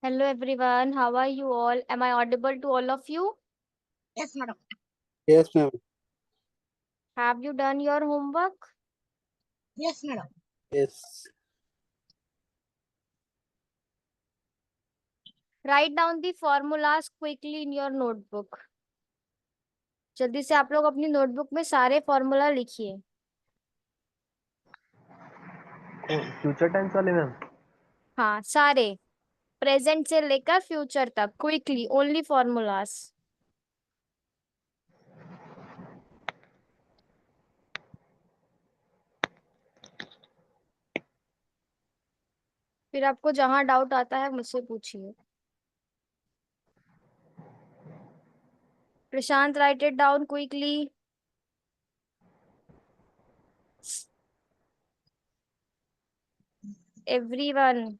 Hello everyone, how are you all? Am I audible to all of you? Yes, madam. Yes, ma'am. Have you done your homework? Yes, madam. Yes. Write down the formulas quickly in your notebook. जल्दी से आप लोग अपनी notebook में सारे formula लिखिए। Future tense वाले ma'am. हाँ, सारे प्रेजेंट से लेकर फ्यूचर तक क्विकली ओनली फॉर्मूलास। फिर आपको जहां डाउट आता है मुझसे पूछिए। Prashant, write it down quickly. Everyone.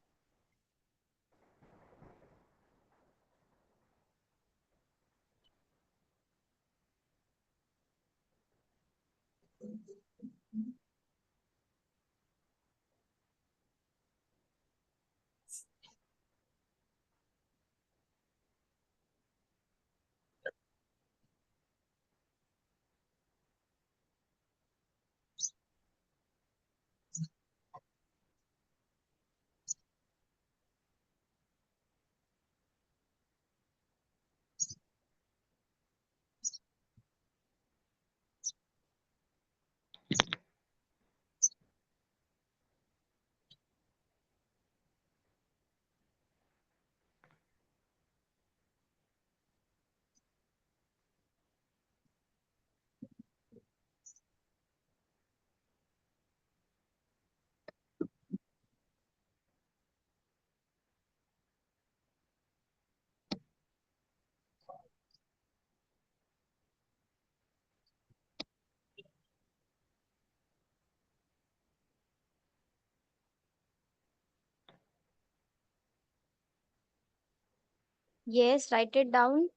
Yes, write it down.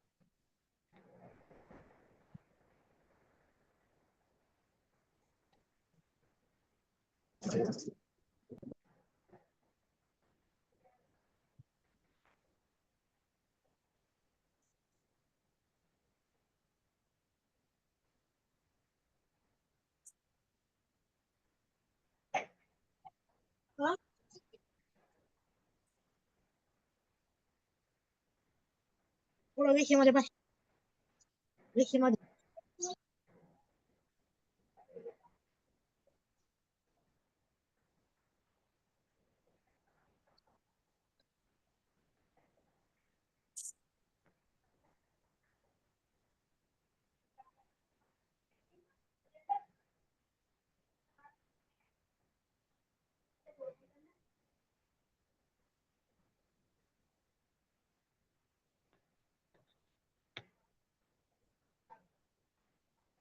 हाँ? थोड़ा देखिए हमारे पास। देखिए हमारे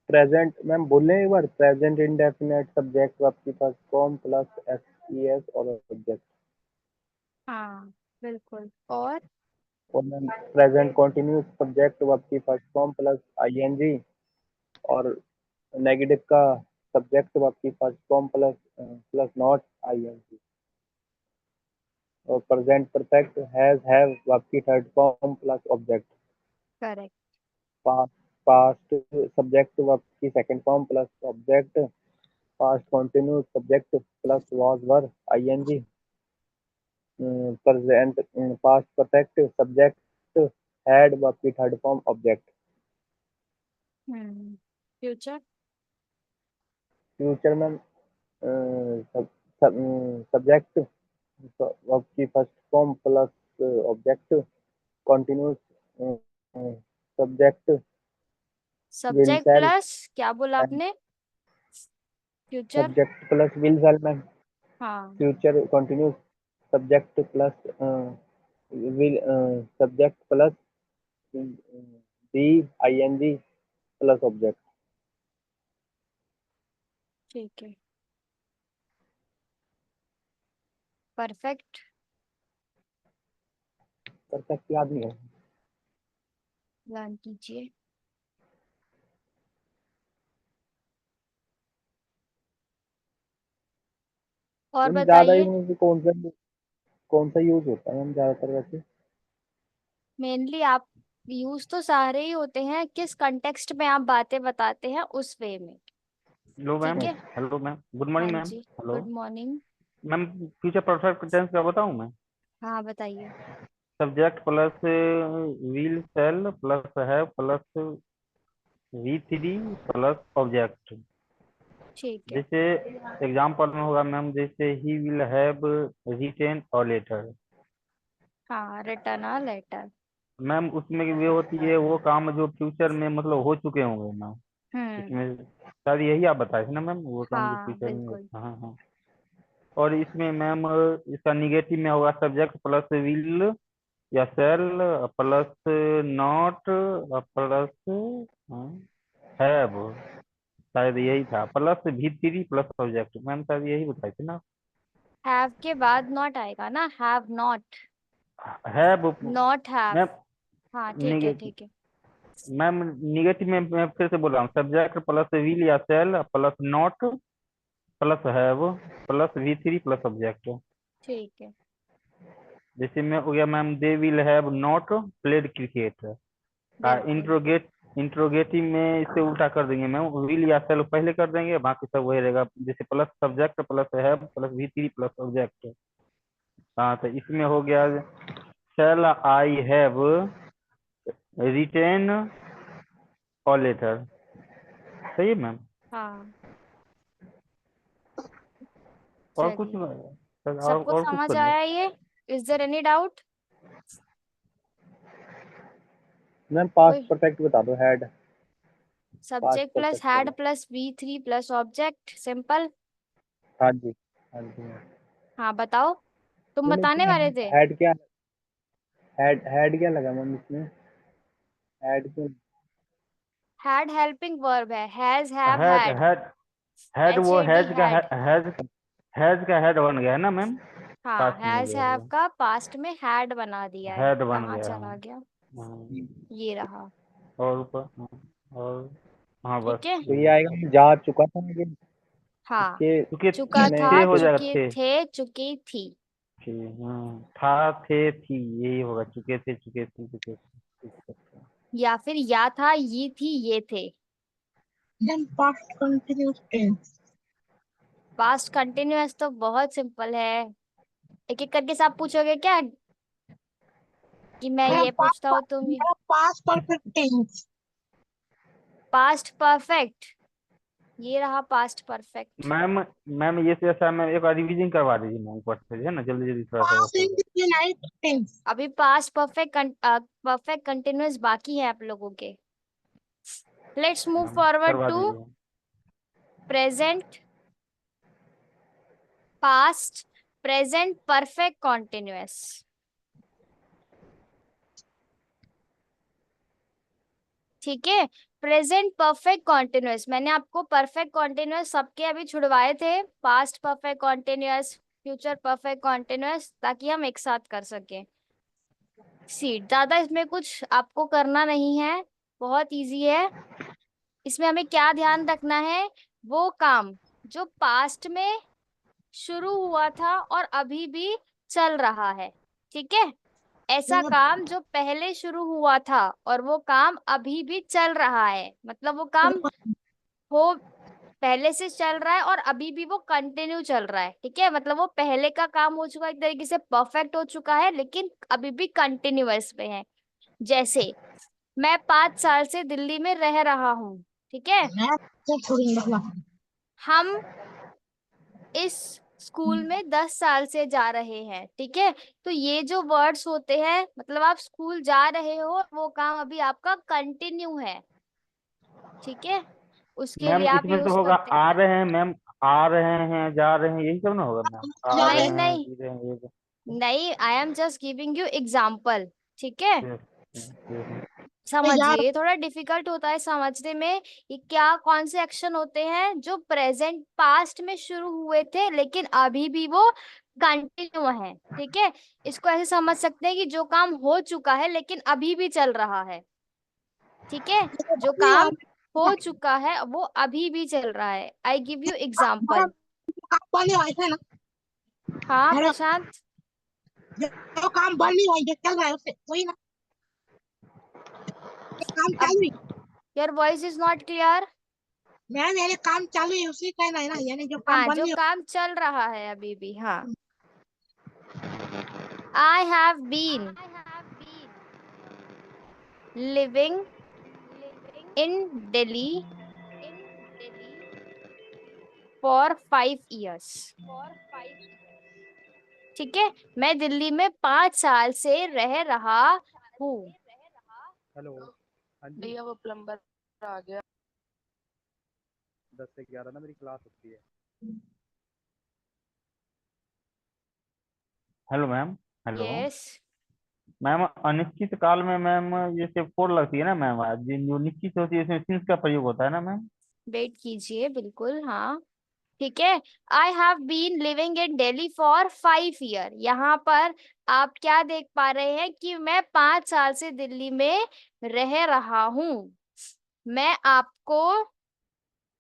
प्रेजेंट मैम बोल रहे हैं एक बार। प्रेजेंट इंडेफिनेट सब्जेक्ट आपके पास come plus S E S और सब्जेक्ट। हाँ, बिल्कुल। और मैम प्रेजेंट कॉन्टिन्यूस सब्जेक्ट आपके पास come plus I N G और नेगेटिव का सब्जेक्ट आपके पास come plus plus not I N G. और प्रेजेंट परफेक्ट हैज हैव आपकी third form plus object. Correct. Past subject आपकी second form plus object. Past continuous subject plus was were I N G. Present past perfect subject had आपकी third form object. Future. Future में subject आपकी first form plus object. Continuous subject will subject shall plus क्या बोला and आपने? Future. Subject plus will shall में। हाँ, future continuous subject plus will subject plus D I N G plus object. ठीक है। Perfect. Perfect याद नहीं है। लर्न कीजिए। और मैम ज्यादा बताइए। यूज कौन सा यूज होता है मैम ज्यादातर वैसे। मेनली आप यूज तो सारे ही होते हैं, किस कंटेक्स्ट में आप बातें बताते हैं उस वे में। Hello ma'am. ठीक है। हेलो मैम, गुड हाँ मॉर्निंग मैम। जी, hello good morning. Ma'am, future perfect tense का बताऊं मैं? हाँ बताइए। Subject plus will shall plus है प्लस V3 प्लस ऑब्जेक्ट। ठीक है। जैसे एग्जाम्पल में होगा मैम, जैसे ही विल हैव रिटेन और लेटर। हाँ, रिटर्न अ लेटर। मैम उसमें वे होती है वो काम जो फ्यूचर में मतलब हो चुके होंगे मैम। हम्म। इसमें शायद यही आप बताए थे ना मैम, वो काम जो हाँ फ्यूचर में बिल्कुल। होता है। हाँ हाँ। और इसमें मैम इसका निगेटिव में होगा सब्जेक्ट प्लस विल या shall plus not plus have. शायद यही था, plus V3 plus subject. Ma'am शायद यही बताई थी ना। हैव के बाद नॉट आएगा ना, have not, have not have. Ma'am. हाँ ठीक है ठीक है। मैम निगेटिव में मैं फिर से बोल रहा हूँ, सब्जेक्ट प्लस विल या shall plus not plus have plus V3 plus subject. ठीक है। जैसे में हो गया ma'am, they will have not played cricket. बिल्कुल। इंट्रोगेटिव में इससे उल्टा कर देंगे मैम, विल या सेल पहले कर देंगे, बाकी सब वही रहेगा। जैसे plus subject plus have plus V3 plus subject. हाँ तो इसमें हो गया, सेल आई हैव रिटेन और लेटर। सही है मैम। हाँ और कुछ चलिए, सर, सबको और कुछ समझ करिए। आया ये? Is there any doubt? Ma'am past कोई परफेक्ट बता दो, had. Past subject plus perfect had वाला। Plus V3 plus object, simple. हाँ जी, हाँ जी मैम। हाँ बताओ, तुम मैम बताने वाले थे। हैड क्या, हैड क्या लगा मैम इसमें? हैड क्यों? हैड हेल्पिंग वर्ब है, has have had had, had had वो HAD हैज का हैड। हैज का हेड बन गया है ना मैम। हाँ, पास्ट में हो हैज गया हैव वो, का पास्ट में हैड बना दिया है, हेड बन कहाँ गया। चला गया? हाँ, ये रहा। और ऊपर हाँ, और हाँ बस ठीक है। तो ये आएगा, मैं जा चुका था आगे हाँ, इसके। चुके चुका मैंने थे था, हो जाएगा चुके थे। थे, चुकी थी। था थे थी, यही होगा, चुके थे चुके थे चुके थे। या फिर या था, ये थी, ये थे। Then past continuous tense. Past continuous तो बहुत सिंपल है, एक एक करके सब पूछोगे क्या कि मैं Madam, ये पूछता हूँ तुम ये? past perfect tense. Past perfect, ये रहा पास्ट परफेक्ट। मैम मैम ये से ऐसा मैम एक बार रिवीजन करवा दीजिए मैम, ऊपर से है ना, जल्दी जल्दी थोड़ा सा Past बस होगा। indefinite tense. अभी पास्ट परफेक्ट कंटिन्यूअस बाकी है आप लोगों के। लेट्स मूव हाँ, फॉरवर्ड करवा टू दीजिए। Present, past, present perfect continuous. ठीक है। प्रेजेंट परफेक्ट कॉन्टिन्यूअस, मैंने आपको परफेक्ट कॉन्टिन्यूअस सबके अभी छुड़वाए थे, past perfect continuous, future perfect continuous, ताकि हम एक साथ कर सकें। सीट ज्यादा इसमें कुछ आपको करना नहीं है, बहुत इजी है। इसमें हमें क्या ध्यान रखना है, वो काम जो पास्ट में शुरू हुआ था और अभी भी चल रहा है। ठीक है। ऐसा काम जो पहले शुरू हुआ था और वो काम अभी भी चल रहा है, मतलब वो काम हो पहले से चल रहा है और अभी भी वो कंटिन्यू चल रहा है। ठीक है, मतलब वो पहले का काम हो चुका है, एक तरीके से परफेक्ट हो चुका है, लेकिन अभी भी कंटिन्यूअस में है। जैसे मैं 5 साल से दिल्ली में रह रहा हूँ। ठीक है। हम इस स्कूल में 10 साल से जा रहे हैं। ठीक है। तो ये जो वर्ड्स होते हैं, मतलब आप स्कूल जा रहे हो और वो काम अभी आपका कंटिन्यू है। ठीक है, उसके मैम लिए आप इसमें तो यूज होगा करते हैं। आ रहे हैं मैम, आ रहे हैं जा रहे हैं, यही सब ना होगा मैम, आ रहे नहीं हैं नहीं जी रहे हैं, ये सब। नहीं, I am just giving you example. ठीक है, Yes, yes, yes. समझिए, ये थोड़ा डिफिकल्ट होता है समझने में। ये क्या, कौन से एक्शन होते हैं जो प्रेजेंट पास्ट में शुरू हुए थे लेकिन अभी भी वो कंटिन्यू है। ठीक है, इसको ऐसे समझ सकते हैं कि जो काम हो चुका है लेकिन अभी भी चल रहा है। ठीक है, जो काम हो चुका है वो अभी भी चल रहा है। I give you example. बनी हुई है ना हाँ मैडम, प्रशांत। जो काम बनी हुई है चल रहा है उससे वही ना। काम चालू है। Your voice is not clear. Ma'am यानी काम चालू है उसी कहना है ना, यानी जो काम हाँ, बंद जो नहीं काम चल रहा है अभी भी। हाँ, I have been living in Delhi for 5 years। ठीक है, मैं दिल्ली में 5 साल से रह रहा हूँ। हेलो, हाँ जी। भैया वो प्लम्बर आ गया। 10 से 11 ना मेरी क्लास होती है। Hello ma'am. Hello yes, ma'am, अनिश्चित काल में मैम जैसे फोर लगती है ना मैम, जो निश्चित होती है इसमें सिंस का प्रयोग होता है ना मैम। वेट कीजिए, बिल्कुल। हाँ, ठीक है। I have been living in Delhi for 5 years। यहाँ पर आप क्या देख पा रहे हैं कि मैं 5 साल से दिल्ली में रह रहा हूँ। मैं आपको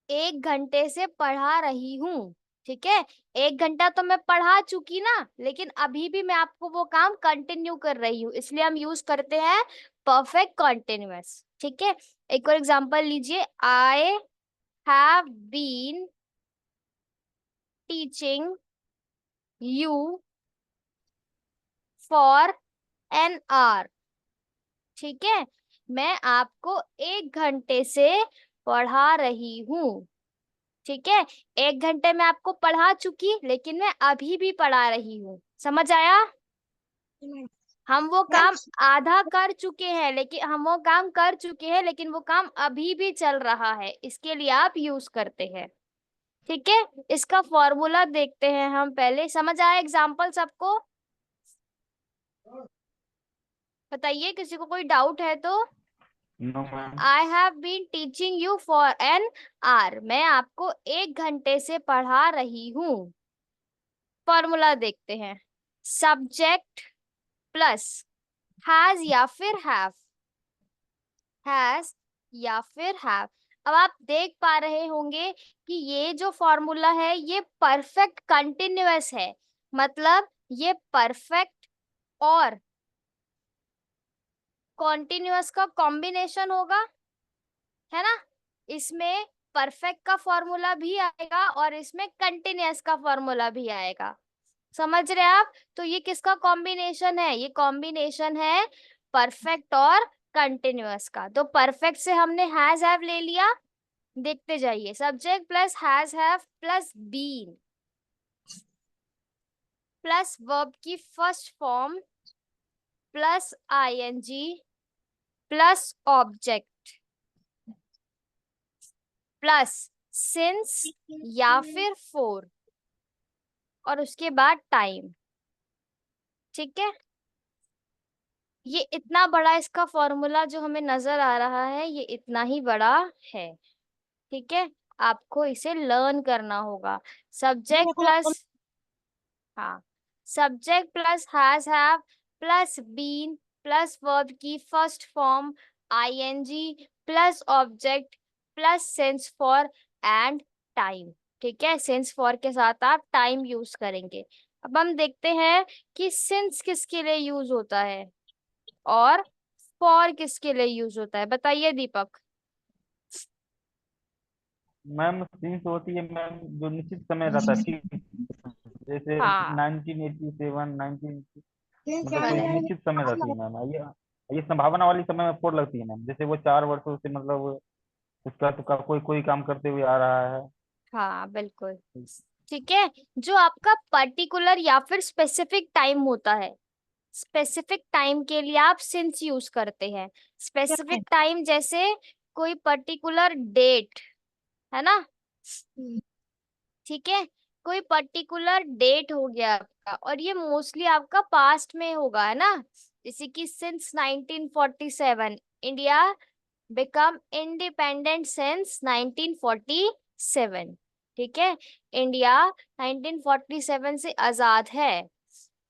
1 घंटे से पढ़ा रही हूँ। ठीक है, 1 घंटा तो मैं पढ़ा चुकी ना, लेकिन अभी भी मैं आपको वो काम कंटिन्यू कर रही हूँ, इसलिए हम यूज करते हैं परफेक्ट कॉन्टिन्यूअस। ठीक है, एक और एग्जांपल लीजिए। I have been teaching you for an hour. ठीक है, मैं आपको 1 घंटे से पढ़ा रही हूँ। ठीक है, 1 घंटे में आपको पढ़ा चुकी, लेकिन मैं अभी भी पढ़ा रही हूँ। समझ आया? हम वो काम आधा कर चुके हैं, लेकिन वो काम अभी भी चल रहा है, इसके लिए आप यूज करते हैं। ठीक है, इसका फॉर्मूला देखते हैं हम पहले। समझ आया एग्जाम्पल सबको? बताइए, किसी को कोई डाउट है तो। No ma'am. I have been teaching you for an hour. मैं आपको 1 घंटे से पढ़ा रही हूँ। फॉर्मूला देखते हैं। सब्जेक्ट प्लस हैज या फिर हैव, हैज या फिर हैव। अब आप देख पा रहे होंगे कि ये जो फॉर्मूला है ये परफेक्ट कंटिन्यूअस है, मतलब ये परफेक्ट और कॉन्टिन्यूअस का कॉम्बिनेशन होगा, है ना। इसमें परफेक्ट का फॉर्मूला भी आएगा और इसमें कंटिन्यूअस का फॉर्मूला भी आएगा। समझ रहे आप? तो ये किसका कॉम्बिनेशन है? ये कॉम्बिनेशन है परफेक्ट और कंटिन्यूअस का। तो परफेक्ट से हमने हैज हैव ले लिया। देखते जाइए, subject plus has have plus been plus verb की first form plus ING plus object plus since या फिर फोर और उसके बाद टाइम। ठीक है, ये इतना बड़ा इसका फॉर्मूला जो हमें नजर आ रहा है, ये इतना ही बड़ा है। ठीक है, आपको इसे लर्न करना होगा। सब्जेक्ट प्लस, हाँ, subject plus has have plus been plus verb की first form ING plus object plus since for and time. ठीक है, सिंस फॉर के साथ आप टाइम यूज करेंगे। अब हम देखते हैं कि सिंस किसके लिए यूज होता है और फॉर किसके लिए यूज होता है। बताइए दीपक। मैम सिंस होती है मैम जो निश्चित समय रहता है, fixed, जैसे हाँ, 1987, 19, मतलब कोई करेक्ट। निश्चित समय रहती है मैम। ये संभावना वाली समय में फोर लगती है मैम, जैसे वो 4 वर्षों से मतलब उसका तो कोई कोई काम करते हुए आ रहा है। हाँ, बिल्कुल। ठीक है, जो आपका पर्टिकुलर या फिर स्पेसिफिक टाइम होता है, स्पेसिफिक टाइम के लिए आप सिंस यूज करते हैं। स्पेसिफिक टाइम जैसे कोई पर्टिकुलर डेट, है ना। ठीक है, कोई पर्टिकुलर डेट हो गया आपका, और ये मोस्टली आपका पास्ट में होगा, है ना। जैसे कि since 1947 India become independent since 1947। ठीक है, इंडिया 1947 से आजाद है।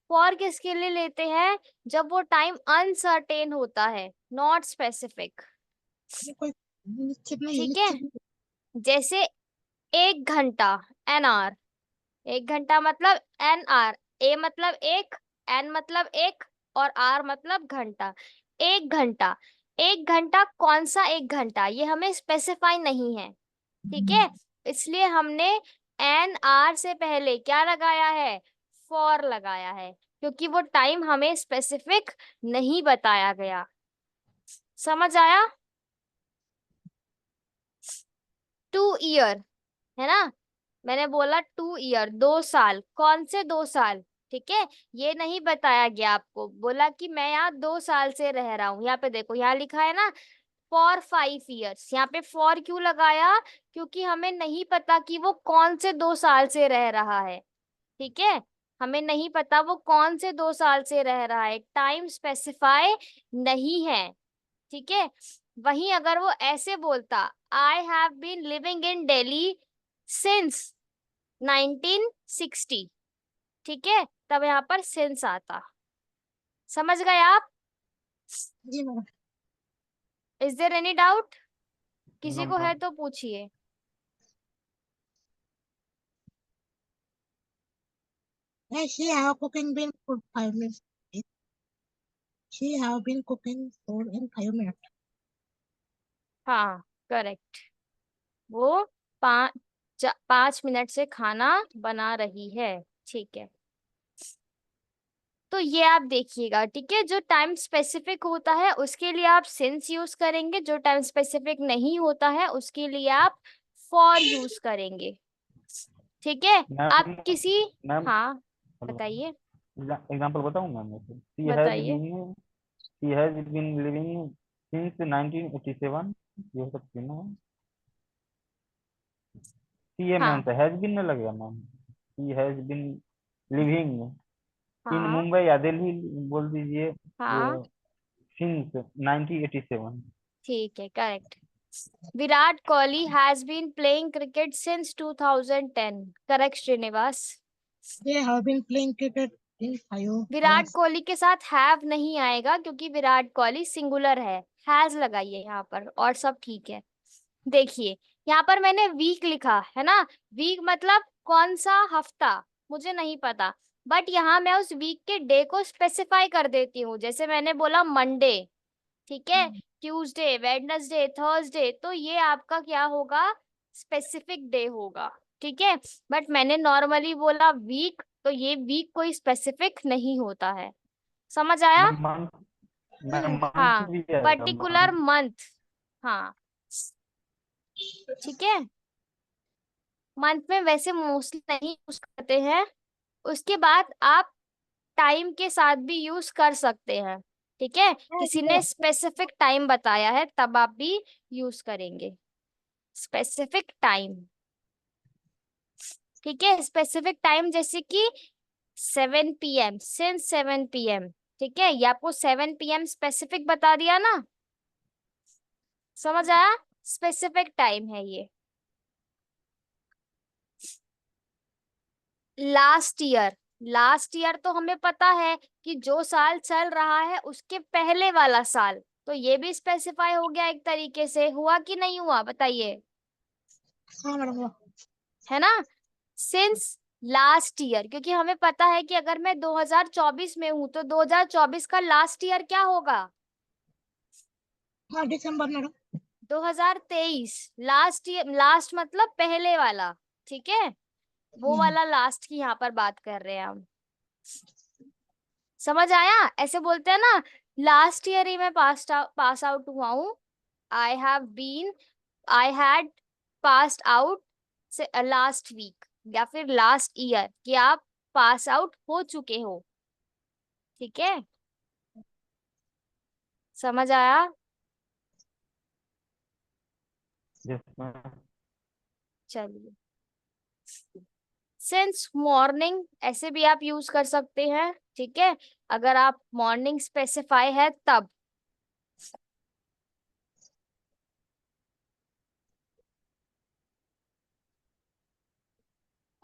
फॉर किसके लिए लेते हैं? जब वो टाइम अनसर्टेन होता है, नॉट स्पेसिफिक। निश्चित नहीं है, ठीक है, निश्चित जैसे 1 घंटा, एन आवर। 1 घंटा मतलब एन आर, ए मतलब 1, एन मतलब 1 और आर मतलब घंटा। 1 घंटा, एक घंटा कौन सा एक घंटा, ये हमें स्पेसिफाई नहीं है, ठीक है। इसलिए हमने एन आर से पहले क्या लगाया है, फॉर लगाया है, क्योंकि वो टाइम हमें स्पेसिफिक नहीं बताया गया। समझ आया? 2 ईयर है ना, मैंने बोला 2 ईयर, 2 साल, कौन से 2 साल, ठीक है। ये नहीं बताया गया आपको, बोला कि मैं यहाँ 2 साल से रह रहा हूँ। यहाँ पे देखो, यहाँ लिखा है ना फॉर 5 ईयर्स, यहाँ पे फॉर क्यों लगाया, क्योंकि हमें नहीं पता कि वो कौन से 2 साल से रह रहा है, ठीक है। हमें नहीं पता वो कौन से 2 साल से रह रहा है, टाइम स्पेसिफाई नहीं है, ठीक है। वहीं अगर वो ऐसे बोलता, I have been living in Delhi since 1960, ठीक है, तब यहाँ पर सिंस आता। समझ गए आप? जी madam. Is there any doubt? किसी नो को है मैम। तो पूछिए। She have cooking been for 5 minutes. She have been cooking for in 5 minutes. हाँ, करेक्ट। वो 5 मिनट से खाना बना रही है, ठीक है। तो ये आप देखिएगा, ठीक है। जो टाइम स्पेसिफिक होता है उसके लिए आप सिंस यूज करेंगे, जो टाइम स्पेसिफिक नहीं होता है उसके लिए आप फॉर यूज करेंगे, ठीक है। आप मैम किसी, मैम हाँ बताइए, एग्जांपल बताऊं मैम? बताइए। She has been living since 1987, ये हो सकती है ना? सी ए मैम हाँ से हैज बीन न लगेगा ma'am? She has been living in हाँ मुंबई या दिल्ली, बोल दीजिए हाँ, सिंस 1987। ठीक है, correct. Virat Kohli has been playing cricket since 2010, correct Srinivas. They have been playing cricket in 5 Virat hours. Kohli के साथ हैव नहीं आएगा क्योंकि विराट कोहली सिंगुलर है, हैज लगाइए यहाँ पर और सब ठीक है। देखिए, यहाँ पर मैंने वीक लिखा है ना, वीक मतलब कौन सा हफ्ता मुझे नहीं पता, बट यहाँ मैं उस वीक के डे को स्पेसिफाई कर देती हूँ। जैसे मैंने बोला मंडे, ठीक है, ट्यूसडे, वेडनेसडे, थर्सडे, तो ये आपका क्या होगा, स्पेसिफिक डे होगा, ठीक है। बट मैंने नॉर्मली बोला वीक, तो ये वीक कोई स्पेसिफिक नहीं होता है। समझ आया? मैम मंथ हाँ, भी आएगा पर्टिकुलर मंथ? मंथ, हाँ, ठीक है। मंथ में वैसे मोस्टली नहीं यूज करते हैं। उसके बाद आप टाइम के साथ भी यूज कर सकते हैं, ठीक है। किसी ने स्पेसिफिक टाइम बताया है तब आप भी यूज करेंगे, स्पेसिफिक टाइम, ठीक है। स्पेसिफिक टाइम जैसे कि 7 PM, सिंस 7 PM, ठीक है, ये आपको 7 PM स्पेसिफिक बता दिया ना, समझ आया? स्पेसिफिक टाइम है ये। लास्ट ईयर, लास्ट ईयर तो हमें पता है कि जो साल चल रहा है उसके पहले वाला साल, तो ये भी स्पेसिफाई हो गया एक तरीके से, हुआ कि नहीं हुआ बताइए, हाँ मैडम। है ना। सिंस लास्ट ईयर, क्योंकि हमें पता है कि अगर मैं 2024 में हूं तो 2024 का लास्ट ईयर क्या होगा, हाँ दिसंबर मैडम। 2023। लास्ट ईयर, लास्ट मतलब पहले वाला, ठीक है, वो वाला लास्ट की यहाँ पर बात कर रहे हैं हम। समझ आया? ऐसे बोलते हैं ना, लास्ट ईयर ही मैं पास आउट हुआ हूँ, I have been, I had passed out से लास्ट वीक, या फिर लास्ट ईयर, कि आप पास आउट हो चुके हो, ठीक है। समझ आया? Yes ma'am. चलिए, सिंस मॉर्निंग ऐसे भी आप यूज कर सकते हैं, ठीक है, अगर आप मॉर्निंग स्पेसिफाई है तब।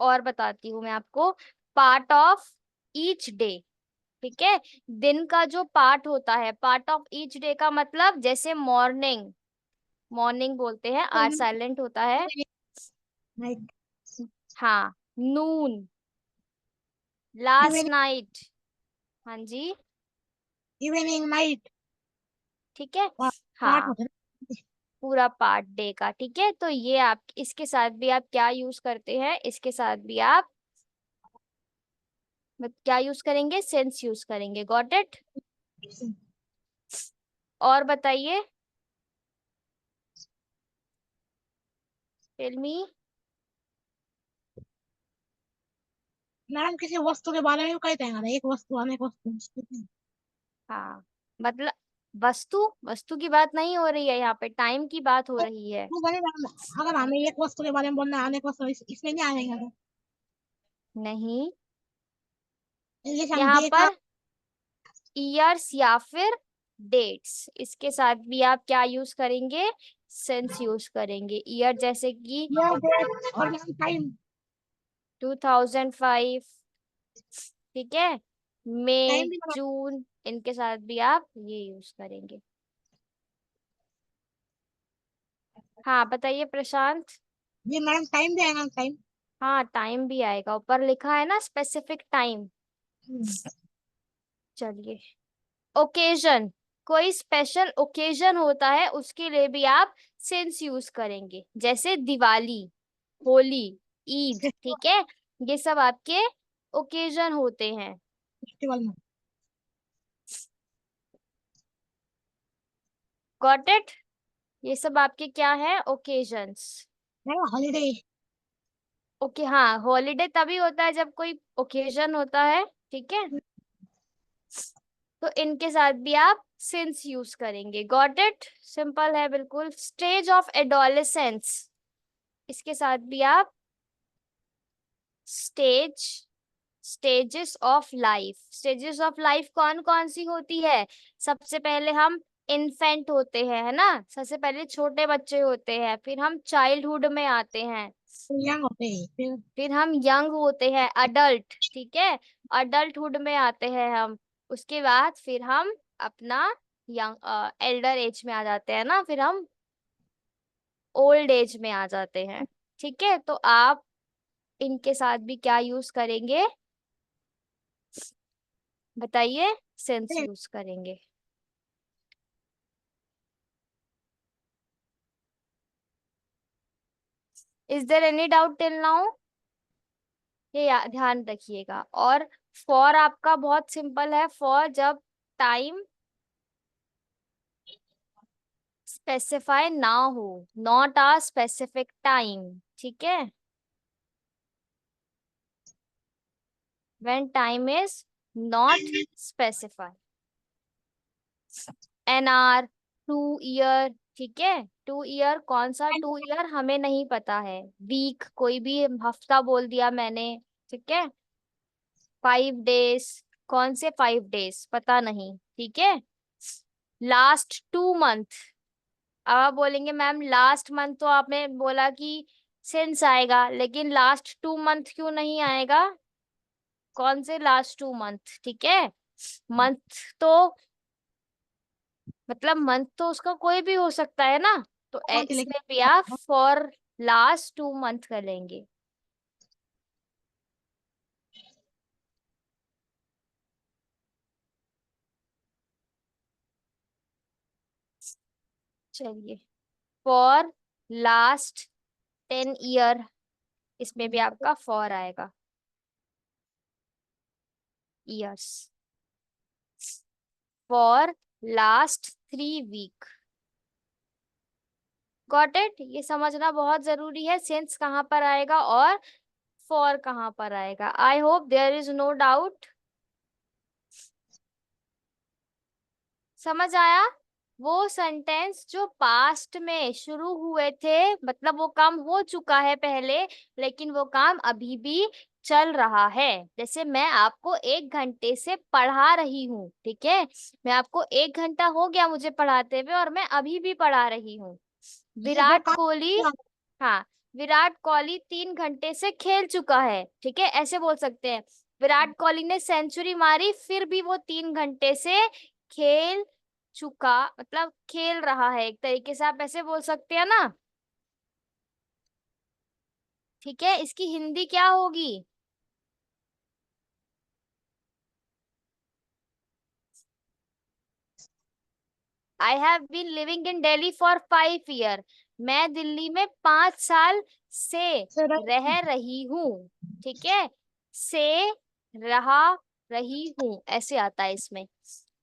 और बताती हूँ मैं आपको, पार्ट ऑफ ईच डे, ठीक है, दिन का जो पार्ट होता है, पार्ट ऑफ ईच डे का मतलब जैसे मॉर्निंग, मॉर्निंग बोलते हैं, आर साइलेंट होता है, नाइट। हाँ, नून, लास्ट इवनिंग। नाइट, हाँ जी, इवनिंग नाइट। ठीक है। पार्ट हाँ, होता है पूरा पार्ट डे का। ठीक है, तो ये आप इसके साथ भी आप क्या यूज करते हैं, इसके साथ भी आप क्या यूज करेंगे, सेंस यूज करेंगे। Got it. ना। और बताइए, टेल मी। मैडम किसी वस्तु के बारे में भी कहते हैं ना, एक वस्तु अनेक वस्तु। हाँ, मतलब वस्तु वस्तु की बात नहीं हो रही है यहाँ पे, टाइम की बात हो रही है। तो बनी मैडम, अगर हमें एक वस्तु के बारे में बोलना है अनेक वस्तु, इसमें नहीं आएगा। नहीं, जैसे हम यहाँ देखा। पर ईयर्स या फिर डेट्स, इसके साथ भी आप क्या यूज करेंगे, सेंस यूज करेंगे। ईयर जैसे कि और मैम टाइम। 2005, ठीक है, मई, टाइम भी मैडम। जून, इनके साथ भी आप ये यूज करेंगे। हाँ बताइए प्रशांत। ये मैडम टाइम भी आएगा टाइम। हाँ, टाइम भी आएगा, ऊपर लिखा है ना स्पेसिफिक टाइम। चलिए, ओकेजन, कोई स्पेशल ओकेजन होता है उसके लिए भी आप सिंस यूज करेंगे, जैसे दिवाली, होली, ईद। ठीक है, ये सब आपके ओकेजन होते हैं। फेस्टिवल में। Got it. ये सब आपके क्या है, ओकेजन्स। Madam holiday. ओके, हाँ, हॉलीडे तभी होता है जब कोई ओकेजन होता है। ठीक है, तो इनके साथ भी आप सिंस यूज करेंगे। गॉट इट, सिंपल है बिल्कुल। स्टेज ऑफ एडोलेसेंस, इसके साथ भी आप stage, stages of life. Stages of life कौन कौन सी होती है, सबसे पहले हम इन्फेंट होते हैं, है ना, सबसे पहले छोटे बच्चे होते हैं, फिर हम चाइल्डहुड में आते हैं, यंग होते हैं फिर हम यंग होते हैं, अडल्ट। ठीक है, अडल्टहुड में आते हैं हम, उसके बाद फिर हम अपना यंग एल्डर एज में आ जाते हैं ना, फिर हम ओल्ड एज में आ जाते हैं। ठीक है, तो आप इनके साथ भी क्या यूज करेंगे, बताइए, सेंस फिर। यूज करेंगे। Is there any doubt till now, ये ध्यान रखिएगा। और फॉर आपका बहुत सिंपल है, फॉर जब टाइम स्पेसिफाई ना हो, नॉट आ स्पेसिफिक टाइम। ठीक है, when time is not specify. An hour, 2 year. ठीक है, 2 ईयर, कौन सा 2 ईयर हमें नहीं पता है। वीक, कोई भी हफ्ता बोल दिया मैंने। ठीक है, 5 डेज, कौन से 5 डेज पता नहीं। ठीक है, लास्ट 2 मंथ, अब आप बोलेंगे मैम लास्ट मंथ तो आपने बोला कि सिंस आएगा, लेकिन लास्ट 2 मंथ क्यों नहीं आएगा, कौन से लास्ट 2 मंथ। ठीक है, मंथ तो मतलब मंथ तो उसका कोई भी हो सकता है ना, तो इसमें भी आप फॉर लास्ट 2 मंथ करेंगे। चलिए, फॉर लास्ट 10 ईयर, इसमें भी आपका फॉर आएगा, years. For last 3 week. Got it, ये समझना बहुत जरूरी है, सिंस कहाँ पर आएगा और फॉर कहाँ पर आएगा। I hope there is no doubt, समझ आया। वो सेंटेंस जो पास्ट में शुरू हुए थे, मतलब वो काम हो चुका है पहले, लेकिन वो काम अभी भी चल रहा है। जैसे मैं आपको 1 घंटे से पढ़ा रही हूँ, ठीक है, मैं आपको 1 घंटा हो गया मुझे पढ़ाते हुए, और मैं अभी भी पढ़ा रही हूँ। ये जो विराट काम कोहली, हाँ, विराट कोहली 3 घंटे से खेल चुका है। ठीक है, ऐसे बोल सकते हैं, विराट कोहली ने सेंचुरी मारी, फिर भी वो 3 घंटे से खेल चुका, मतलब खेल रहा है, एक तरीके से आप ऐसे बोल सकते हैं ना। ठीक है, इसकी हिंदी क्या होगी, I have been living in Delhi for 5 years. मैं दिल्ली में 5 साल से रह रही हूँ. ठीक है, से रहा रही हूँ ऐसे आता है इसमें.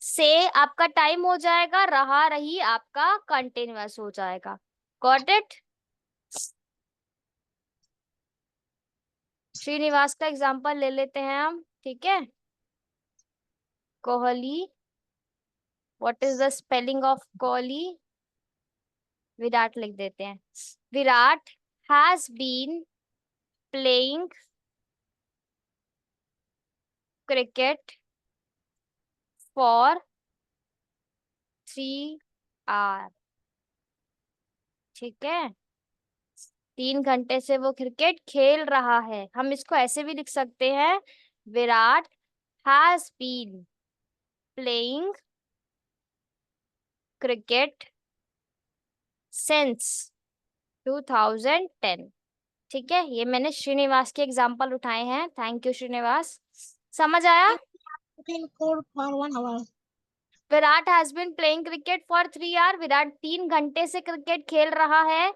से आपका टाइम हो जाएगा, रहा रही आपका कंटिन्यूअस हो जाएगा. Got it? श्रीनिवास का एग्जांपल ले लेते हैं हम. ठीक है, Kohli. What is the spelling of Kohli? Virat लिख देते हैं. Virat has been playing cricket for 3 hours. ठीक है, 3 घंटे से वो क्रिकेट खेल रहा है. हम इसको ऐसे भी लिख सकते हैं, Virat has been playing cricket since 2010. ठीक है, ये मैंने श्रीनिवास के एग्जाम्पल उठाए हैं. Thank you Srinivas. समझ आया? Cooking for 1 hour. Virat has been playing cricket for 3 hours. Virat 3 घंटे से क्रिकेट खेल रहा है.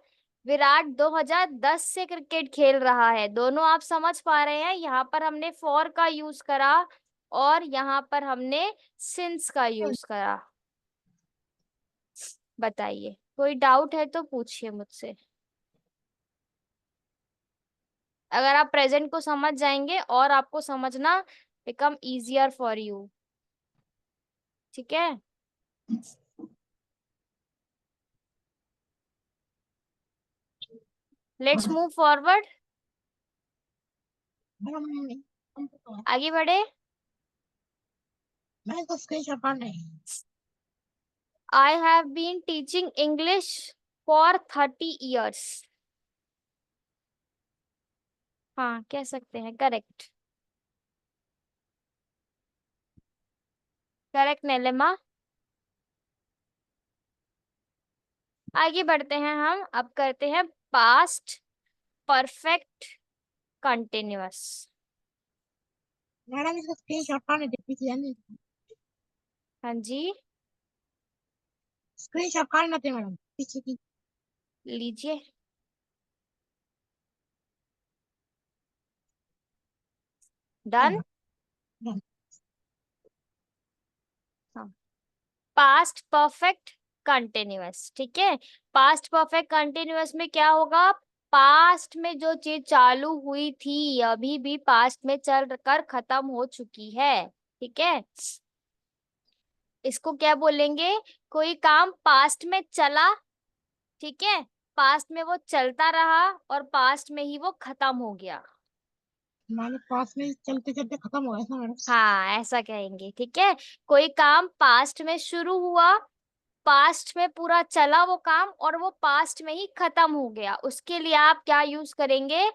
विराट 2010 से क्रिकेट खेल रहा है. दोनों आप समझ पा रहे हैं. यहाँ पर हमने फॉर का यूज करा और यहाँ पर हमने सिंस का यूज करा. बताइए, कोई डाउट है तो पूछिए मुझसे. अगर आप प्रेजेंट को समझ जाएंगे और आपको समझना बिकम इजियर फॉर यू. ठीक है, लेट्स मूव फॉरवर्ड. मैडम आगे बढ़े. मैं तो स्क्रीनशॉट पढ़ रही हूँ. I have been teaching English for 30 years. हाँ, कह सकते हैं. करेक्ट. करेक्ट नीलिमा. आगे बढ़ते हैं हम. अब करते हैं पास्ट परफेक्ट कंटिन्यूअस. मैडम इसका स्क्रीनशॉट पढ़ने दे. हाँ जी, स्क्रीनशॉट काटना थे मैडम पीछे की. लीजिए. डन. हाँ, पास्ट परफेक्ट कंटिन्यूअस. ठीक है, पास्ट परफेक्ट कंटिन्यूअस में क्या होगा? पास्ट में जो चीज चालू हुई थी अभी भी पास्ट में चल कर खत्म हो चुकी है. ठीक है, इसको क्या बोलेंगे? कोई काम पास्ट में चला. ठीक है, पास्ट में वो चलता रहा और पास्ट में ही वो खत्म हो गया. हमारे पास में चलते चलते खत्म हो गया था मैडम. हाँ, ऐसा कहेंगे. ठीक है, कोई काम पास्ट में शुरू हुआ, पास्ट में पूरा चला वो काम और वो पास्ट में ही खत्म हो गया. उसके लिए आप क्या यूज करेंगे?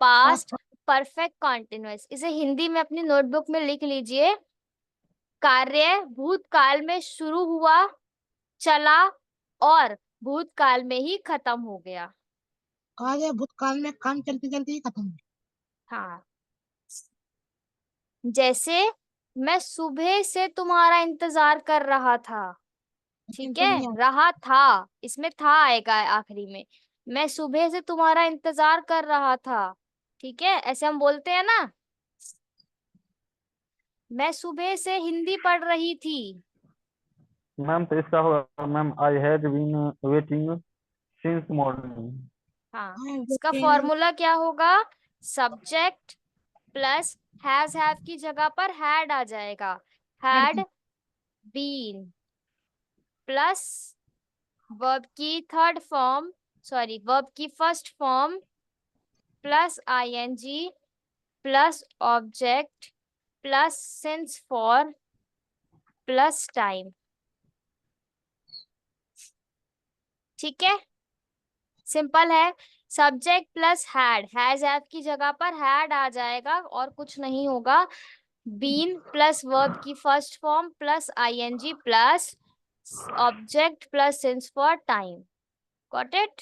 Past perfect continuous. इसे हिंदी में अपनी नोटबुक में लिख लीजिए. कार्य भूतकाल में शुरू हुआ, चला और भूतकाल में ही खत्म हो गया. कार्य भूतकाल में काम चलते चलते ही खत्म हो गया. हाँ, जैसे मैं सुबह से तुम्हारा इंतजार कर रहा था. ठीक तो है, नहीं रहा था, इसमें था आएगा आखिरी में. मैं सुबह से तुम्हारा इंतजार कर रहा था. ठीक है, ऐसे हम बोलते हैं ना. मैं सुबह से हिंदी पढ़ रही थी. मैम तो इसका होगा ma'am, I had been waiting since morning. हाँ, आया. इसका फॉर्मूला क्या होगा? सब्जेक्ट प्लस हैव की जगह पर हैड आ जाएगा. हैड बीन प्लस वर्ब की थर्ड फॉर्म, सॉरी वर्ब की first form plus ING plus object plus since for plus time. ठीक है, सिंपल है. सब्जेक्ट प्लस हैड, हैव की जगह पर हैड आ जाएगा और कुछ नहीं होगा. बीन प्लस वर्ब की first form plus ING plus object plus since for time. Got it?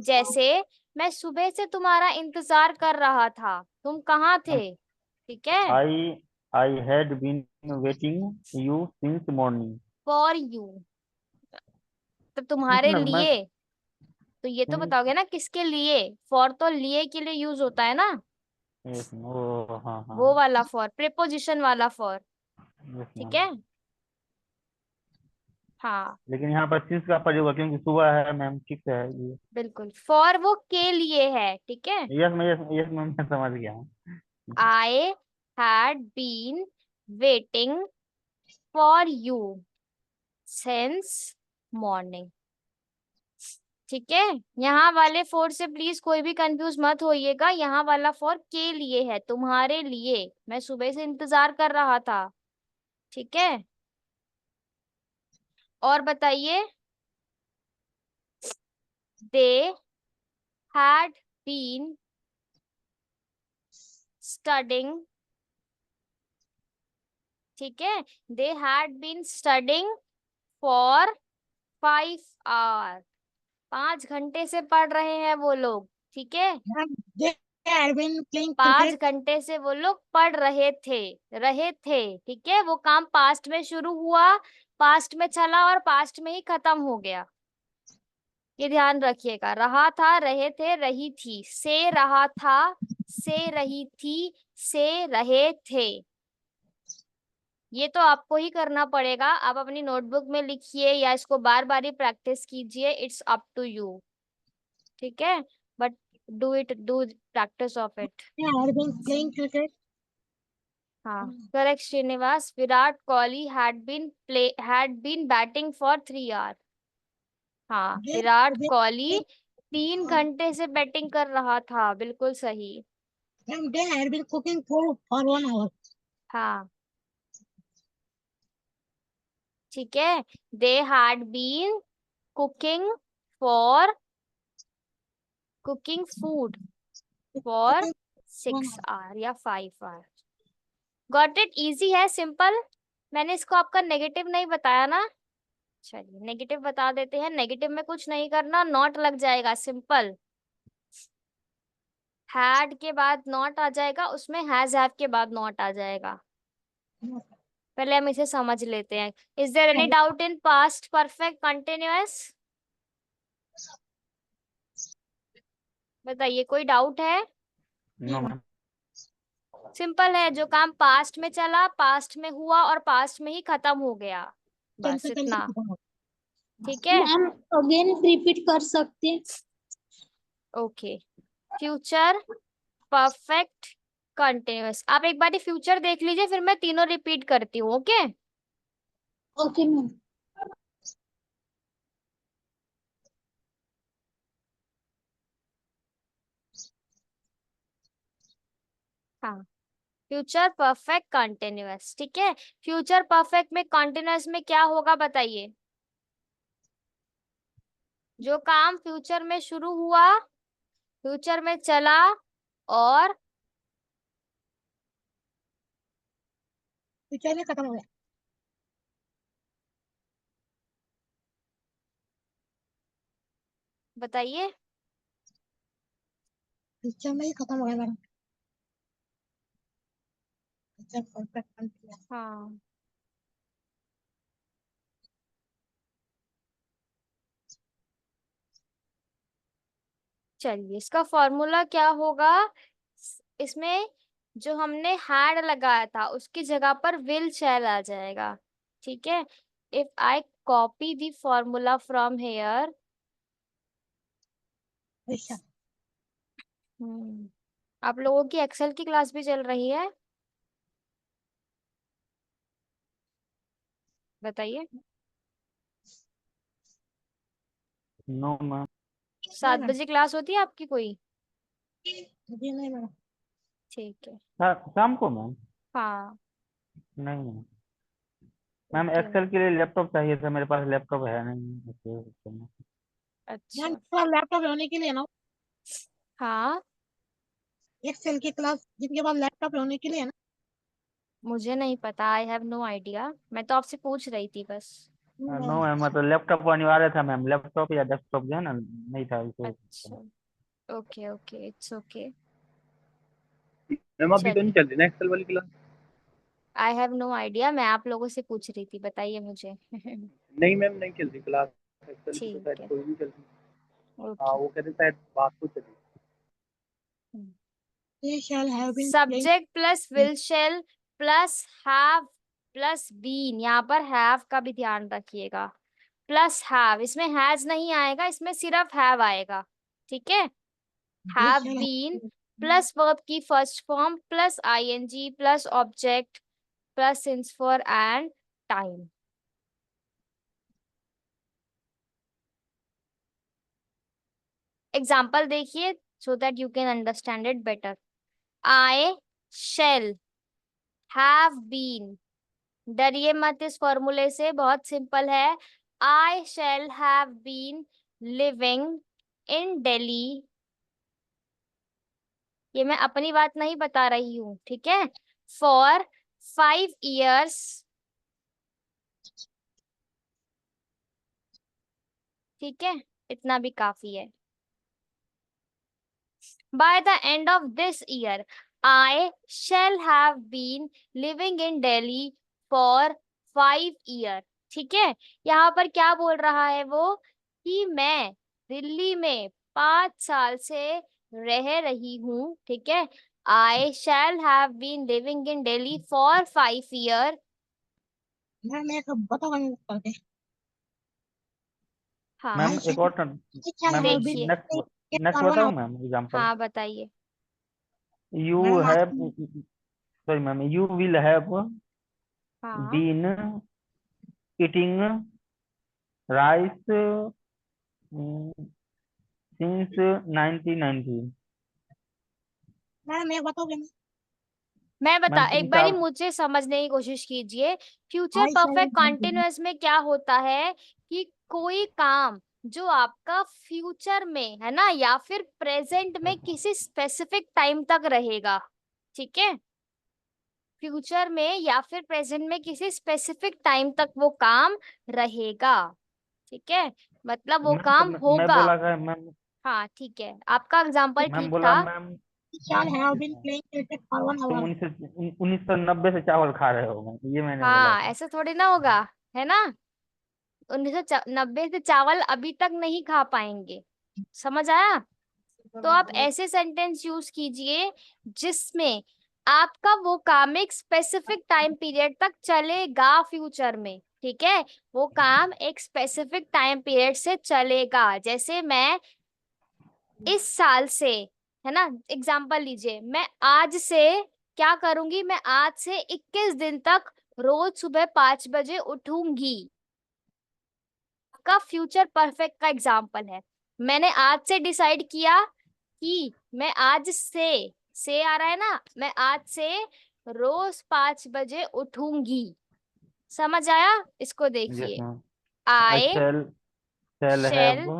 जैसे मैं सुबह से तुम्हारा इंतजार कर रहा था. तुम कहाँ थे? ठीक है, I had been waiting you since morning. For you, तो तुम्हारे इसमें मैं लिए, तो ये तो बताओगे ना किसके लिए, फॉर तो लिए के लिए यूज होता है ना, ओ हाँ हाँ वो वाला फॉर, प्रीपोजिशन वाला फॉर, यस ठीक मैम। है। हाँ लेकिन यहाँ पर चीज का प्रयोग होगा क्योंकि सुबह है मैम, ठीक है ये। बिल्कुल, फॉर वो के लिए है, ठीक है। यस मैं यस मैम मैं समझ गया हूँ। I had been waiting for you since morning, ठीक है। यहाँ वाले फोर से प्लीज कोई भी कंफ्यूज मत होइएगा, यहाँ वाला फोर के लिए है, तुम्हारे लिए, मैं सुबह से इंतजार कर रहा था, ठीक है। और बताइए, दे हैड बीन स्टडिंग, ठीक है, they had been studying for 5 hour, 5 घंटे से पढ़ रहे हैं वो लोग, ठीक है। Ma'am, they had been playing 5 cricket. घंटे से वो लोग पढ़ रहे थे, ठीक है। वो काम पास्ट में शुरू हुआ, पास्ट में चला और पास्ट में ही खत्म हो गया, ये ध्यान रखिएगा। रहा था, रहे थे, रही थी, से रहा था, से रही थी, से रहे थे, ये तो आपको ही करना पड़ेगा। आप अपनी नोटबुक में लिखिए या इसको बार बार ही प्रैक्टिस कीजिए, इट्स अप टू यू, ठीक है, but do practice of it. They had been playing cricket. हाँ correct Srinivas, Virat Kohli had been batting for 3 hour, हाँ They Virat had been Kohli playing, 3 घंटे से बैटिंग कर रहा था, बिल्कुल सही। ma'am, they had been cooking for 1 hour. हाँ ठीक है, they had been cooking for cooking food for Cooking 6 1 hour. Hour या 5 आवर। गॉट इट, इजी है, सिंपल। मैंने इसको आपका नेगेटिव नहीं बताया ना, चलिए नेगेटिव बता देते हैं। नेगेटिव में कुछ नहीं करना, नॉट लग जाएगा, सिंपल। हैड के बाद नॉट आ जाएगा, उसमें हैज हैव के बाद नॉट आ जाएगा। पहले हम इसे समझ लेते हैं। Is there any doubt in past perfect continuous? बताइए, कोई डाउट है? No ma'am. सिंपल है, जो काम पास्ट में चला, पास्ट में हुआ और पास्ट में ही खत्म हो गया, बस इतना, ठीक है। मैम अगेन रिपीट कर सकते हैं? ओके, फ्यूचर परफेक्ट कंटिन्यूअस, आप एक बार फ्यूचर देख लीजिए, फिर मैं तीनों रिपीट करती हूँ, ओके। Okay ma'am. हाँ, फ्यूचर परफेक्ट कंटिन्यूअस, ठीक है। फ्यूचर परफेक्ट में कंटिन्यूअस में क्या होगा बताइए? जो काम फ्यूचर में शुरू हुआ, फ्यूचर में चला और फ्यूचर में खत्म हो गया। बताइए। फ्यूचर में ही खत्म हो गया मैडम। Future perfect continuous. हाँ चलिए, इसका फॉर्मूला क्या होगा? इसमें जो हमने हैड लगाया था उसकी जगह पर विल शैल आ जाएगा, ठीक है। If I copy the formula from here, अच्छा, आप लोगों की एक्सेल की क्लास भी चल रही है? बताइए। No ma'am. 7 बजे क्लास होती है आपकी कोई? जी नहीं मैडम। ठीक है। शाम को मैम? हाँ नहीं मैम। मैम ओके, एक्सेल के लिए लैपटॉप चाहिए था, मेरे पास लैपटॉप है नहीं इसलिए। अच्छा। मैम लैपटॉप होने के लिए ना, हाँ एक्सेल की क्लास जिनके पास लैपटॉप होने के लिए ना। मुझे नहीं पता, आई हैव नो आइडिया, मैं तो आपसे पूछ रही थी बस। नो मैम, मतलब लैपटॉप अनिवार्य था मैम, लैपटॉप या डेस्कटॉप जो है ना नहीं था इसे। अच्छा okay okay, it's okay. Ma'am अभी तो नहीं चलिए, चल रही ना एक्सेल वाली class? I have no idea, मैं आप लोगों से पूछ रही थी, बताइए मुझे। नहीं मैम, नहीं चल रही क्लास, एक्चुअली तो ठीक शायद है, कोई नहीं चल रही। हाँ, ओके। वो कहते शायद बात तो चली। They shall have been playing. Subject plus will shall plus have plus been, यहाँ पर हैव का भी ध्यान रखिएगा, प्लस हैव, इसमें हैज नहीं आएगा, इसमें सिर्फ हैव आएगा, ठीक है। They have shall have been been plus verb की first form plus ING plus object plus since for and time. Example देखिए so that you can understand it better. I shall have been, डरिए मत इस फॉर्मूले से, बहुत simple है। I shall have been living in Delhi, ये मैं अपनी बात नहीं बता रही हूँ, ठीक है, फॉर 5 years, ठीक है, इतना भी काफी है। By the end of this year, I shall have been living in Delhi for 5 years, ठीक है। यहाँ पर क्या बोल रहा है वो, कि मैं दिल्ली में 5 साल से रह रही हूँ, ठीक है। I shall have been living in Delhi for 5 years। Ma'am एक बताओ करके। हाँ मैम I एक shall, और they shall ma'am have been देखिए, playing cricket नेक्स्ट for 1 बताऊँ hour. Ma'am example. हाँ बताइए। यू मैडम हैव, आपकी sorry ma'am, you will have हाँ been eating rice since 1990। Madam एक बताओगे ना। मैं बता, मैम एक तीन बारी चार, मुझे समझने की कोशिश कीजिए। Future I shall perfect have been. Continuous में क्या होता है कि कोई काम जो आपका फ्यूचर में है ना, या फिर प्रेजेंट में किसी स्पेसिफिक टाइम तक रहेगा, ठीक है। फ्यूचर में या फिर प्रेजेंट में किसी स्पेसिफिक टाइम तक वो काम रहेगा, ठीक है, मतलब वो मैम तो काम मैं होगा। बोला था मैम, हाँ ठीक है, आपका एग्जाम्पल मैम ठीक बोला था। Ma'am, They shall have been playing cricket for 1 तुम hour. 1990 से चावल खा रहे हो, मैम ये मैंने बोला हाँ था। ऐसा थोड़ी ना होगा, है ना। 1990 से चावल अभी तक नहीं खा पाएंगे, समझ आया। तो आप ऐसे सेंटेंस यूज कीजिए जिसमें आपका वो काम एक स्पेसिफिक टाइम पीरियड तक चलेगा फ्यूचर में, ठीक है। वो काम एक स्पेसिफिक टाइम पीरियड से चलेगा, जैसे मैं इस साल से, है ना, एग्जाम्पल लीजिए, मैं आज से क्या करूंगी, मैं आज से 21 दिन तक रोज सुबह 5 बजे उठूंगी, का फ्यूचर परफेक्ट का एग्जाम्पल है। मैंने आज से डिसाइड किया कि मैं आज से आ रहा है ना, मैं आज से रोज 5 बजे उठूंगी, समझ आया। इसको यस देखिए, ma'am. I I shall shall have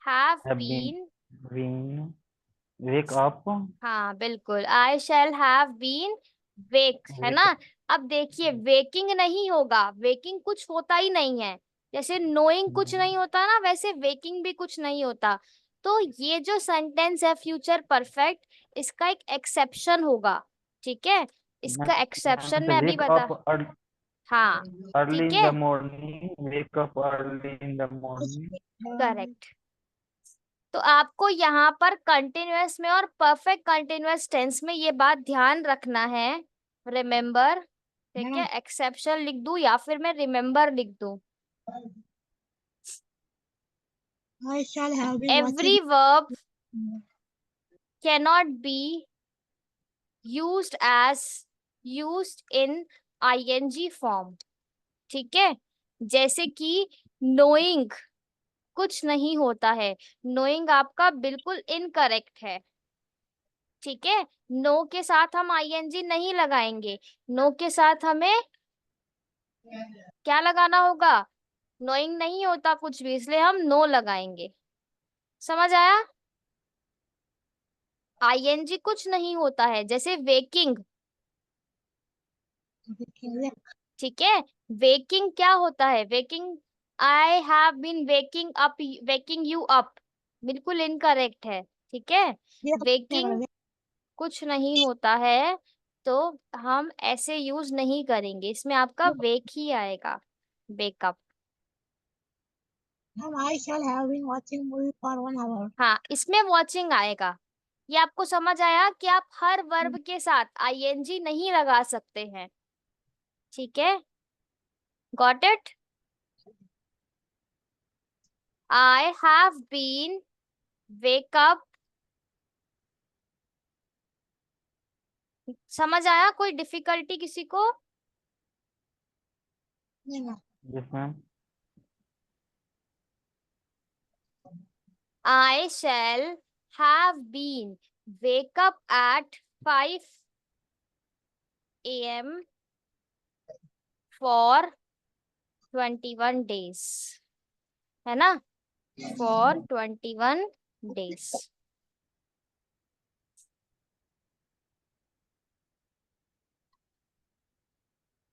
have been, been wake up, हाँ बिल्कुल, आई शैल हैव बीन वेक, है ना। अब देखिए वेकिंग नहीं होगा, वेकिंग कुछ होता ही नहीं है, जैसे नोइंग कुछ नहीं होता ना, वैसे वेकिंग भी कुछ नहीं होता। तो ये जो सेंटेंस है फ्यूचर परफेक्ट, इसका एक एक्सेप्शन होगा, ठीक है। इसका एक्सेप्शन मैं अभी वेक बता, अप हाँ अर्ली ठीक इन द है, morning, wake up early in the morning. Correct. तो आपको यहाँ पर कंटिन्यूअस में और परफेक्ट कंटिन्यूअस टेंस में ये बात ध्यान रखना है, रिमेम्बर, ठीक है। मैडम एक्सेप्शन लिख दूं या फिर मैं रिमेम्बर लिख दूं। I shall have been watching. Every verb cannot be used as used in ING form, ठीक है। जैसे कि नोइंग कुछ नहीं होता है, नोइंग आपका बिल्कुल इनकरेक्ट है, ठीक है। नो के साथ हम आईएनजी नहीं लगाएंगे, नो के साथ हमें क्या लगाना होगा, नोइंग नहीं होता कुछ भी, इसलिए हम नो लगाएंगे, समझ आया। आईएनजी कुछ नहीं होता है, जैसे वेकिंग, ठीक है। वेकिंग क्या होता है, waking, I have been waking up, waking you up, बिल्कुल इनकरेक्ट है, ठीक है। वेकिंग कुछ नहीं होता है, तो हम ऐसे यूज नहीं करेंगे, इसमें आपका वेक ही आएगा, wake up. Ma'am, I shall have been watching movie for 1 hour. हाँ, इसमें वॉचिंग आएगा। ये आपको समझ आया कि आप हर वर्ब के साथ आईएनजी नहीं लगा सकते हैं, ठीक है? Got it? I have been wake up, समझ आया? कोई डिफिकल्टी किसी को? नहीं ma'am. Yes ma'am. I shall have been wake up at 5 a.m. for 21 days, है ना? For 21 days.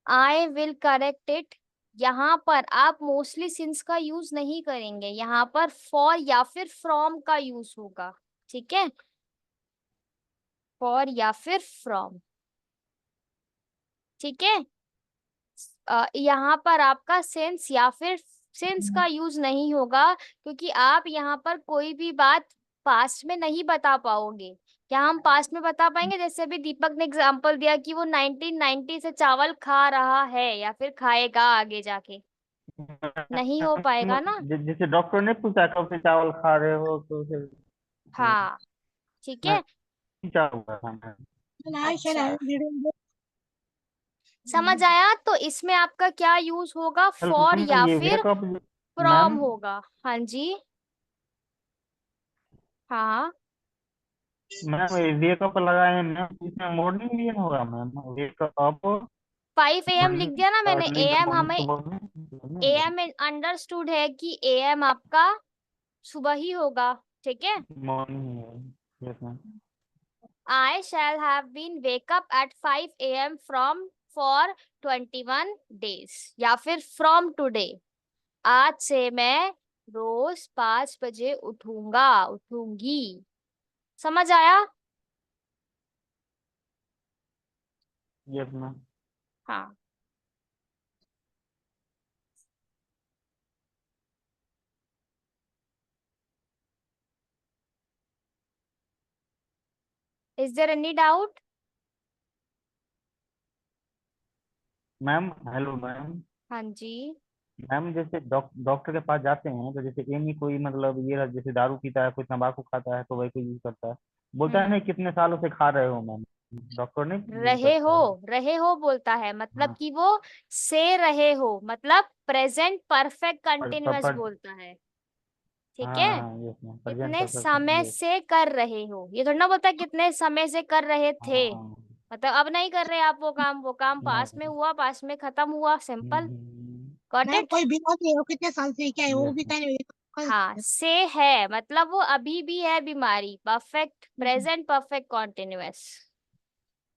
I will correct it. यहाँ पर आप मोस्टली सिंस का यूज नहीं करेंगे, यहाँ पर फॉर या फिर फ्रॉम का यूज होगा, ठीक है? फॉर या फिर फ्रॉम, ठीक है? यहाँ पर आपका सेंस या फिर सेंस का यूज नहीं होगा, क्योंकि आप यहाँ पर कोई भी बात पास्ट में नहीं बता पाओगे। क्या हम पास्ट में बता पाएंगे? जैसे अभी दीपक ने एग्जांपल दिया कि वो 1990 से चावल खा रहा है या फिर खाएगा आगे जाके, नहीं हो पाएगा ना। जैसे डॉक्टर ने पूछा कब से चावल खा रहे हो, तो फिर हाँ, ठीक मैं है, क्या हुआ था मैम? And I shall अच्छा, have been reading book. समझ आया? तो इसमें आपका क्या यूज होगा? फॉर मैम या ये फिर वेकअप फ्रॉम मैम होगा। हाँ जी, हाँ, मैम ये वेकअप लगाए हैं मैम, इसमें मॉर्निंग भी होगा मैम, वेकअप 5 AM लिख दिया ना मैंने। Early in the AM morning, हमें सुबह में। AM अंडरस्टूड है कि AM आपका सुबह ही होगा, ठीक है? Morning, yes ma'am. I shall have been wake up at 5 AM from for 21 days, या फिर from today, आज से मैं रोज 5 बजे उठूंगा, उठूंगी। समझ आया? Yes ma'am. हाँ, is there any doubt? Ma'am hello ma'am. हाँ जी, मैम जैसे डॉक्टर के पास जाते हैं तो जैसे एनी कोई मतलब ये रहा, जैसे दारू पीता है, कोई तंबाकू खाता है तो वही कोई यूज करता है, बोलता है हम्म, नहीं कितने सालों से खा रहे हो मैम, डॉक्टर नहीं यूज रहे हो, करता है। रहे हो बोलता है, मतलब हाँ कि वो से रहे हो, मतलब प्रेजेंट परफेक्ट कंटिन्यूअस पर बोलता है, ठीक हाँ है? हाँ यस मैम, प्रेजेंट कितने परफेक्ट, समय यस। से कर रहे हो, ये थोड़ा ना बोलता कितने समय से कर रहे थे, हाँ मतलब अब नहीं कर रहे आप वो काम पास में नहीं। हुआ, पास में खत्म हुआ, सिंपल। Got ma'am it? कोई बीमारी है वो कितने साल से क्या है वो यस भी मैम। कहने हाँ, से है मतलब वो अभी भी है बीमारी, परफेक्ट प्रेजेंट परफेक्ट कॉन्टिन्यूअस,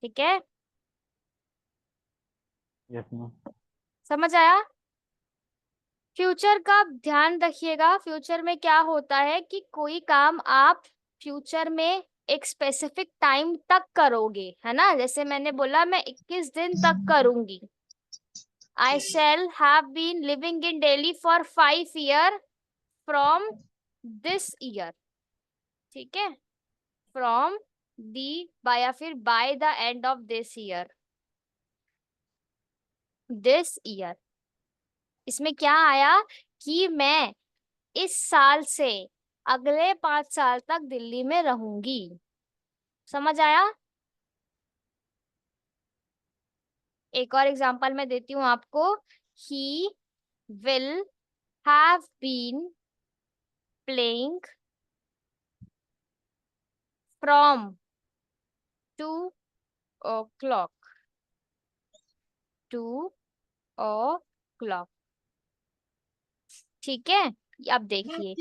ठीक है? Yes ma'am. समझ आया? फ्यूचर का ध्यान रखिएगा। फ्यूचर में क्या होता है कि कोई काम आप फ्यूचर में एक स्पेसिफिक टाइम तक करोगे, है ना? जैसे मैंने बोला मैं 21 दिन तक करूंगी। I shall have been living in Delhi for 5 years from this year, ठीक है? From the by या फिर by the end of this year, this year। इसमें क्या आया कि मैं इस साल से अगले 5 साल तक दिल्ली में रहूंगी। समझ आया? एक और एग्जांपल मैं देती हूँ आपको। He will have been playing from 2 o'clock, 2 o'clock, ठीक है? अब देखिए,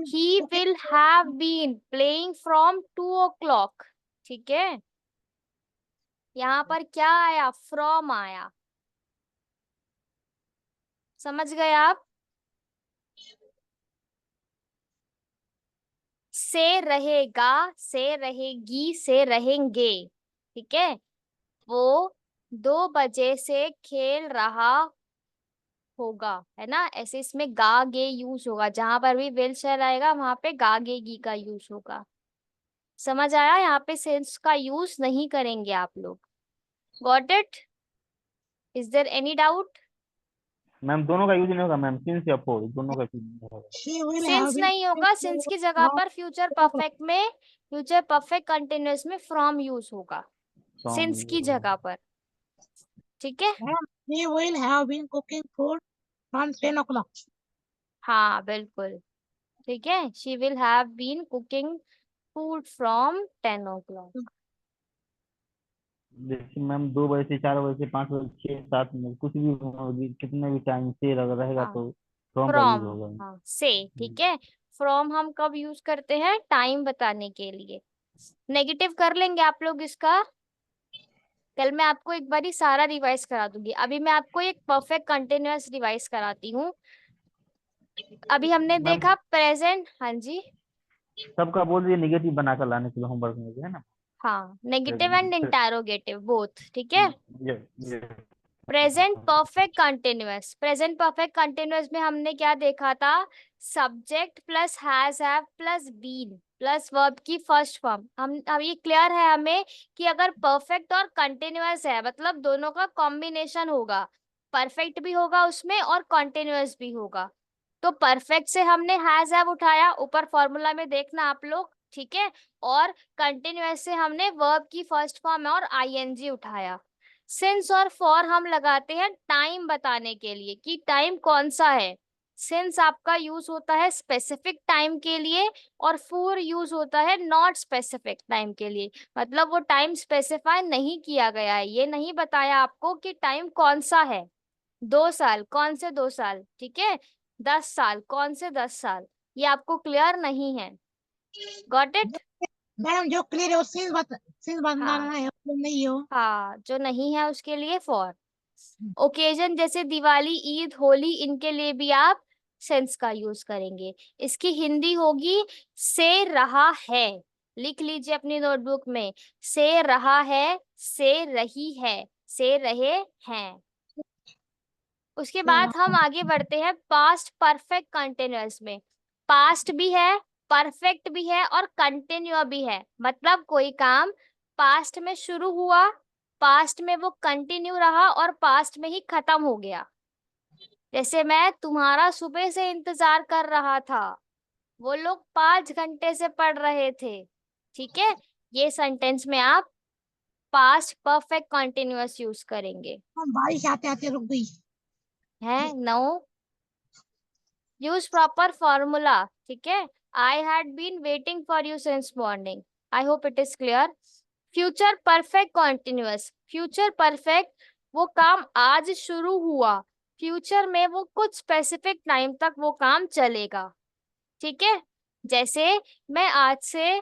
he will have been playing from 2 o'clock, ठीक है? यहाँ पर क्या आया? फ्रॉम आया। समझ गए आप? से रहेगा, से रहेगी, से रहेंगे, ठीक है? वो 2 बजे से खेल रहा होगा, है ना। ऐसे इसमें गा गे यूज होगा, जहां पर भी विल शैल आएगा वहां पे गा गे गी का यूज होगा। समझ आया, यहाँ पे सिंस का यूज नहीं करेंगे आप लोग। Got it? Is there any doubt? Ma'am दोनों का यूज नहीं होगा मैम, सिंस या फोर दोनों का यूज नहीं होगा। She will have since been नहीं cooking होगा, for सिंस की जगह from पर फ्यूचर परफेक्ट में, फ्यूचर परफेक्ट कंटिन्यूअस में फ्रॉम यूज होगा फ्रॉम सिंस की जगह पर। ठीक है, She will have been cooking food from 10 o'clock. हाँ बिल्कुल ठीक है। She will have been cooking food from 10 o'clock। जैसे मैम 2 बजे से 4 बजे से 5 बजे 6 7 में कुछ भी कितने भी टाइम से अगर रहेगा हाँ तो फ्रॉम का यूज फ्रॉम, होगा। हाँ से, ठीक है। फ्रॉम हम कब यूज करते हैं? टाइम बताने के लिए। नेगेटिव कर लेंगे आप लोग इसका। कल मैं आपको एक बारी सारा रिवाइज करा दूंगी, अभी मैं आपको एक परफेक्ट कंटिन्यूअस रिवाइज कराती हूँ। अभी हमने मैम देखा प्रेजेंट, हाँ जी, सबका बोल दिए निगेटिव बनाकर लाने के लिए होमवर्क में है ना। हाँ नेगेटिव एंड इंटरोगेटिव बोथ, ठीक है। ये ये present perfect continuous, present perfect continuous में हमने क्या देखा था? Subject plus has have plus been plus verb की फर्स्ट फॉर्म। हम अब ये क्लियर है हमें कि अगर परफेक्ट और कंटिन्यूअस है मतलब दोनों का कॉम्बिनेशन होगा, परफेक्ट भी होगा उसमें और कंटिन्यूअस भी होगा। तो परफेक्ट से हमने हैज हैव उठाया, ऊपर फॉर्मूला में देखना आप लोग, ठीक है। और कंटिन्यूअस से हमने वर्ब की फर्स्ट फॉर्म और आईएनजी उठाया। सिंस और फॉर हम लगाते हैं टाइम बताने के लिए कि टाइम कौन सा है। सिंस आपका यूज होता है स्पेसिफिक टाइम के लिए और फॉर यूज होता है नॉट स्पेसिफिक टाइम के लिए। मतलब वो टाइम स्पेसिफाई नहीं किया गया है, ये नहीं बताया आपको कि टाइम कौन सा है। 2 साल, कौन से 2 साल, ठीक है। 10 साल, कौन से 10 साल, ये आपको क्लियर नहीं है। Got it? मैम जो क्लियर है वो सिंस बताना हाँ है, वो नहीं हो। हाँ, जो नहीं है उसके लिए फॉर। ओकेजन जैसे दिवाली, ईद, होली, इनके लिए भी आप सेंस का यूज करेंगे। इसकी हिंदी होगी से रहा है। लिख लीजिए अपनी नोटबुक में, से रहा है, से रही है, से रहे हैं। उसके बाद हम आगे बढ़ते हैं पास्ट परफेक्ट कंटिन्यूअस में। पास्ट भी है, परफेक्ट भी है और कंटिन्यू भी है। मतलब कोई काम पास्ट में शुरू हुआ, पास्ट में वो कंटिन्यू रहा और पास्ट में ही खत्म हो गया। जैसे मैं तुम्हारा सुबह से इंतजार कर रहा था, वो लोग 5 घंटे से पढ़ रहे थे, ठीक है। ये सेंटेंस में आप पास्ट परफेक्ट कंटिन्यूअस यूज करेंगे। हम बारिश आते आते रुक गई। है नो, यूज प्रॉपर फॉर्मूला, ठीक है। I had been waiting for you since morning. I hope it is clear. Future perfect continuous, future perfect वो काम आज शुरू हुआ, फ्यूचर में वो कुछ स्पेसिफिक टाइम तक वो काम चलेगा, ठीक है। जैसे मैं आज से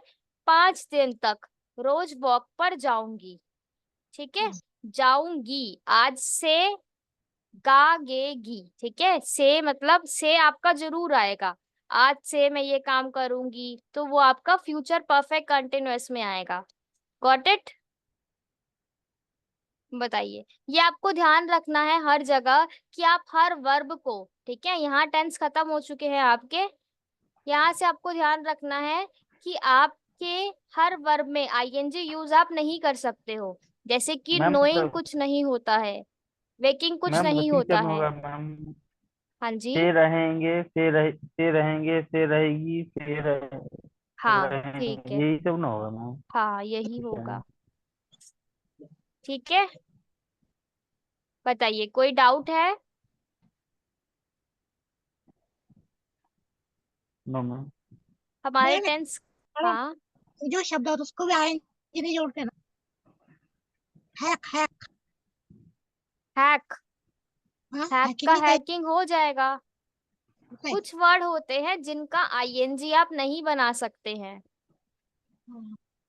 5 दिन तक रोज वॉक पर जाऊंगी, ठीक है। जाऊंगी आज से गागेगी, ठीक है। से मतलब से आपका जरूर आएगा। आज से मैं ये काम करूंगी तो वो आपका फ्यूचर परफेक्ट कंटिन्यूअस में आएगा। Got it? बताइए, ये आपको ध्यान रखना है हर जगह कि आप हर वर्ब को, ठीक है, यहाँ टेंस खत्म हो चुके हैं आपके, यहाँ से आपको ध्यान रखना है कि आपके हर वर्ब में आईएनजी यूज आप नहीं कर सकते हो। जैसे कि मैम नोइंग कुछ नहीं होता है, वेकिंग कुछ मैम नहीं फ्यूचर होता में है। होगा मैम, हाँ जी, से रहेंगे से रहेंगे से रहेगी हाँ ठीक रहेंगे, है, यही सब ना होगा मैम। हाँ यही ठीक है होगा, ठीक है। बताइए, कोई डाउट है? No ma'am. हमारे मैम टेंस, हाँ जो शब्द होता है उसको भी आएंगे नहीं जोड़ते ना। Hack hack. हैक, हाँ हैक हैकिंग का नहीं हैकिंग हो जाएगा। कहते। कुछ वर्ड होते हैं जिनका आईएनजी आप नहीं बना सकते हैं।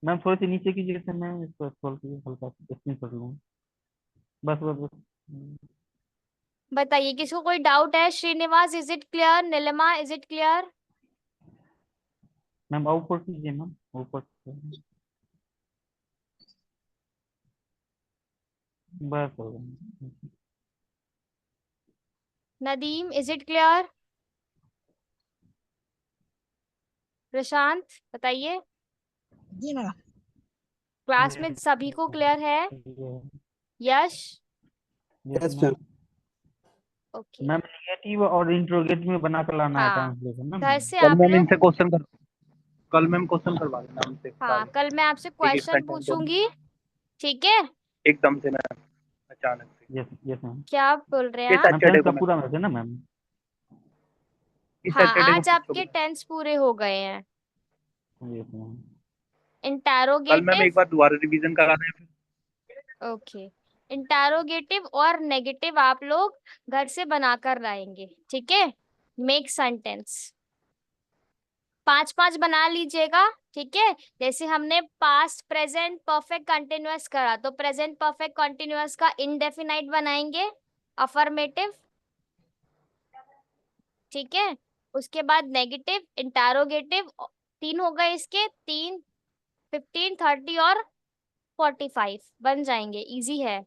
मैम थोड़ी सी नीचे कीजिए तो मैं इसको खोल के हल्का स्क्रीन कर लूँ। बस बस बस। बताइए, किसको कोई डाउट है? Srinivas, is it clear? Neelima, is it clear? Ma'am output कीजिए मैम ऊपर से। बस हो गया। Nadeem, is it clear? Prashant बताइए, जी मैडम। क्लास में सभी को क्लियर है? Yash? Yes, ma'am. Okay. Ma'am negative और इंट्रोगेटिव में बना कर लाना है हाँ, ट्रांसलेशन ना घर मैम। से कल आप मैम लोग, इनसे क्वेश्चन कर कल मैम क्वेश्चन करवा देना उनसे हाँ सारे कल मैं आपसे एक क्वेश्चन सेंटेंस पूछूंगी, ठीक है? एकदम से मैम अचानक से यस यस मैम। क्या आप बोल रहे हैं ये आप? मैम सैटरडे टेंथ को का मैम पूरा मैथ है ना मैम। इस हाँ, सैटरडे को आज आपके पूछोगे। टेंस पूरे हो गए हैं। Yes ma'am. कल मैम इंटैरोगेटिव, एक बार दोबारा रिवीजन करा दें फिर। ओके, इंटैरोगेटिव और नेगेटिव आप लोग घर से बनाकर लाएंगे, ठीक है? मेक सेंटेंस 5-5 बना लीजिएगा, ठीक है? जैसे हमने पास्ट प्रेजेंट परफेक्ट कंटिन्यूअस करा, तो प्रेजेंट परफेक्ट कंटिन्यूअस का इनडेफिनाइट बनाएंगे, अफर्मेटिव, ठीक है? उसके बाद नेगेटिव, इंटैरोगेटिव, 3 हो गए इसके, 3, 15, 30 और 45 बन जाएंगे, इजी है,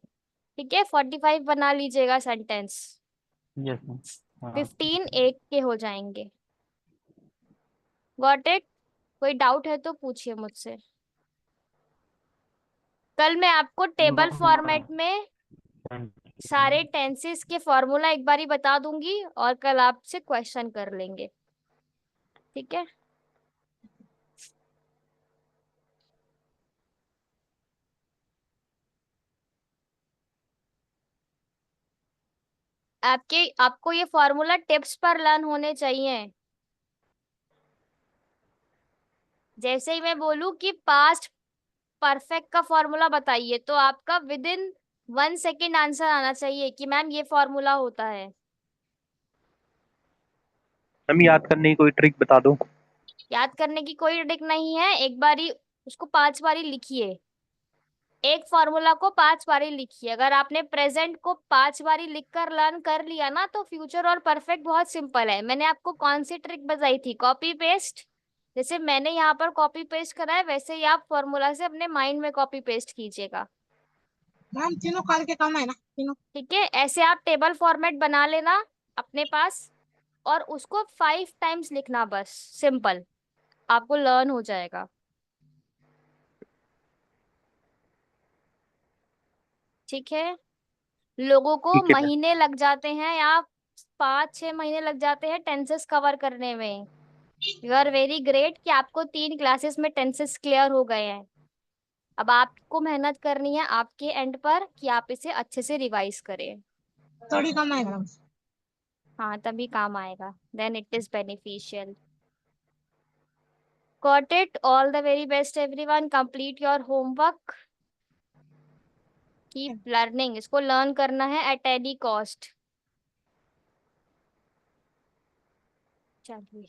ठीक है? 45 बना लीजिएगा सेंटेंस, यस मैम। हाँ 15 एक के हो जाएंगे। Got it? कोई डाउट है तो पूछिए मुझसे। कल मैं आपको टेबल फॉर्मेट में सारे टेंसेस के फॉर्मूला एक बारी बता दूंगी और कल आपसे क्वेश्चन कर लेंगे, ठीक है? आपको ये फॉर्मूला टिप्स पर लर्न होने चाहिए। जैसे ही मैं बोलूं कि पास्ट परफेक्ट का फॉर्मूला बताइए, तो आपका विद इन 1 सेकेंड आंसर आना चाहिए कि मैम ये फॉर्मूला होता है। मैम याद करने की कोई ट्रिक बता दो। याद करने की कोई ट्रिक नहीं है, एक बारी उसको 5 बारी लिखिए, एक फॉर्मूला को 5 बारी लिखिए। अगर आपने प्रेजेंट को 5 बारी लिखकर लर्न कर लिया ना, तो फ्यूचर और परफेक्ट बहुत सिंपल है। मैंने आपको कौन सी ट्रिक बताई थी? Copy paste. जैसे मैंने यहाँ पर कॉपी पेस्ट करा है, वैसे ही आप फॉर्मूला से अपने माइंड में कॉपी पेस्ट कीजिएगा, मैम तीनों कल के काम है ना, तीनों। ठीक है? ऐसे आप टेबल फॉर्मेट बना लेना अपने पास, और उसको 5 टाइम्स लिखना, बस सिंपल, आपको लर्न हो जाएगा, ठीक है? लोगों को ठीक है मैम। महीने लग जाते हैं या 5-6 महीने लग जाते हैं टेंसेस कवर करने में। यू आर वेरी ग्रेट कि आपको 3 क्लासेस में टेंसेस क्लियर हो गए हैं। अब आपको मेहनत करनी है आपके एंड पर कि आप इसे अच्छे से रिवाइज करें। थोड़ी कम है मैडम। हाँ, तभी काम आएगा, then it is beneficial. Got it? All the very best everyone, complete your homework, keep learning, इसको लर्न करना है एट एनी कॉस्ट। चलिए।